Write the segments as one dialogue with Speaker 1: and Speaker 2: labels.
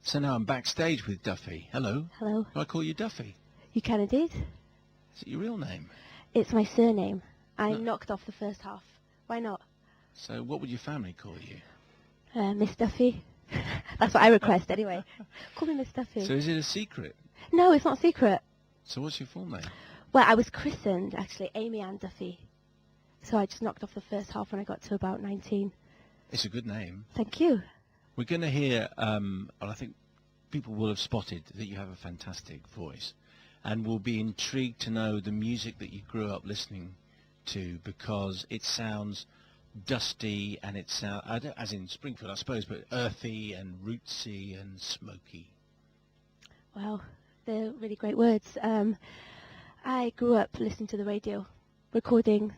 Speaker 1: So now I'm backstage with Duffy. Hello.
Speaker 2: Hello.
Speaker 1: Do I call you Duffy?
Speaker 2: You can indeed.
Speaker 1: Is it your real name?
Speaker 2: It's my surname. I
Speaker 1: No.
Speaker 2: knocked off the first half. Why not?
Speaker 1: So what would your family call you?
Speaker 2: Miss Duffy. That's what I request anyway. Call me Miss Duffy.
Speaker 1: So is it a secret?
Speaker 2: No, it's not a secret.
Speaker 1: So what's your full name?
Speaker 2: Well, I was christened, actually, Amy Ann Duffy. So I just knocked off the first half when I got to about 19.
Speaker 1: It's a good name.
Speaker 2: Thank you.
Speaker 1: We're going to hear, and I think people will have spotted that you have a fantastic voice, and will be intrigued to know the music that you grew up listening to, because it sounds dusty and it sounds, as in Springfield I suppose, but earthy and rootsy and smoky.
Speaker 2: Wow, they're really great words. I grew up listening to the radio, recording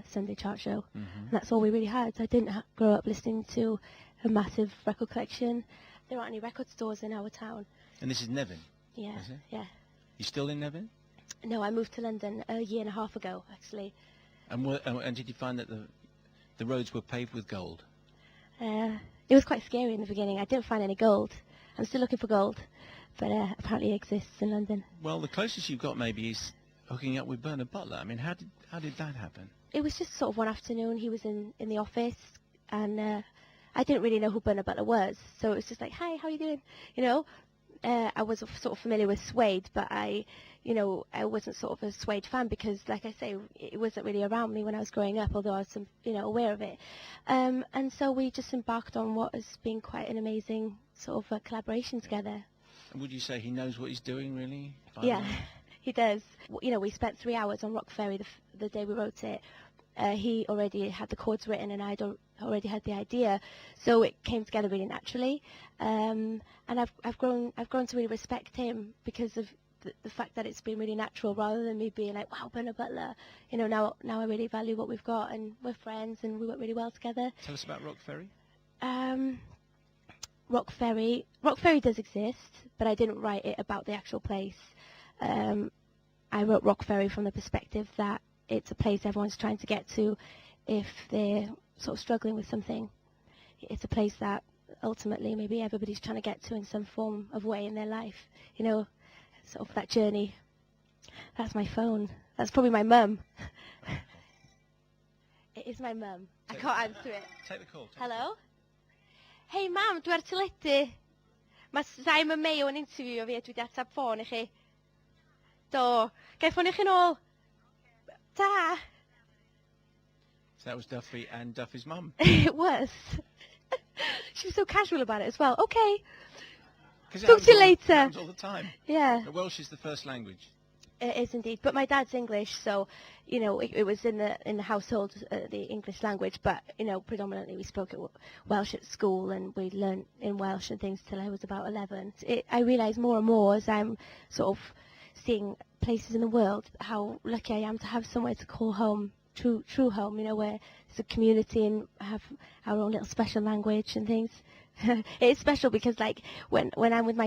Speaker 2: Sunday chart show. And that's all we really had. I didn't grow up listening to a massive record collection. There aren't any record stores in our town.
Speaker 1: And this is Nevin?
Speaker 2: Yeah,
Speaker 1: is it?
Speaker 2: yeah.
Speaker 1: You still in Nevin?
Speaker 2: No, I moved to London a year and a half ago, actually.
Speaker 1: And did you find that the roads were paved with gold?
Speaker 2: It was quite scary in the beginning. I didn't find any gold. I'm still looking for gold, but apparently it exists in London.
Speaker 1: Well, the closest you've got maybe is hooking up with Bernard Butler. I mean, how did that happen?
Speaker 2: It was just sort of one afternoon. He was in the office, and I didn't really know who Bernard Butler was, so it was just like, hi, how are you doing? You know, I was sort of familiar with Suede, but I wasn't sort of a Suede fan because, like I say, it wasn't really around me when I was growing up, although I was, aware of it. And so we just embarked on what has been quite an amazing sort of collaboration together.
Speaker 1: And would you say he knows what he's doing, really?
Speaker 2: Yeah, he does. We spent 3 hours on Rock Ferry the day we wrote it. He already had the chords written, and I'd already had the idea, so it came together really naturally. And I've grown to really respect him because of the fact that it's been really natural, rather than me being like, wow, Bernard Butler. Now I really value what we've got, and we're friends, and we work really well together.
Speaker 1: Tell us about Rock Ferry.
Speaker 2: Rock Ferry does exist, but I didn't write it about the actual place. I wrote Rock Ferry from the perspective that it's a place everyone's trying to get to if they're sort of struggling with something. It's a place that ultimately maybe everybody's trying to get to in some form of way in their life. Sort of that journey. That's my phone. That's probably my mum. It is my mum. I can't answer it.
Speaker 1: Take the call.
Speaker 2: Hello? Hey mam, dwi ar teledu. Mae Simon Mayo yn interview fi a dwi wedi atab ffôn i chi. Do. Gai ffonio chi nôl? Ta.
Speaker 1: So that was Duffy and Duffy's mum.
Speaker 2: It was. She was so casual about it as well. Okay.
Speaker 1: Talk
Speaker 2: to you later.
Speaker 1: It happens all the time.
Speaker 2: Yeah.
Speaker 1: The Welsh is the first language.
Speaker 2: It is indeed, but my dad's English, so it was in the household, the English language. But predominantly we spoke Welsh at school, and we learned in Welsh and things till I was about 11. I realise more and more as I'm sort of seeing places in the world how lucky I am to have somewhere to call home, true home. Where it's a community and have our own little special language and things. It's special because, like, when I'm with my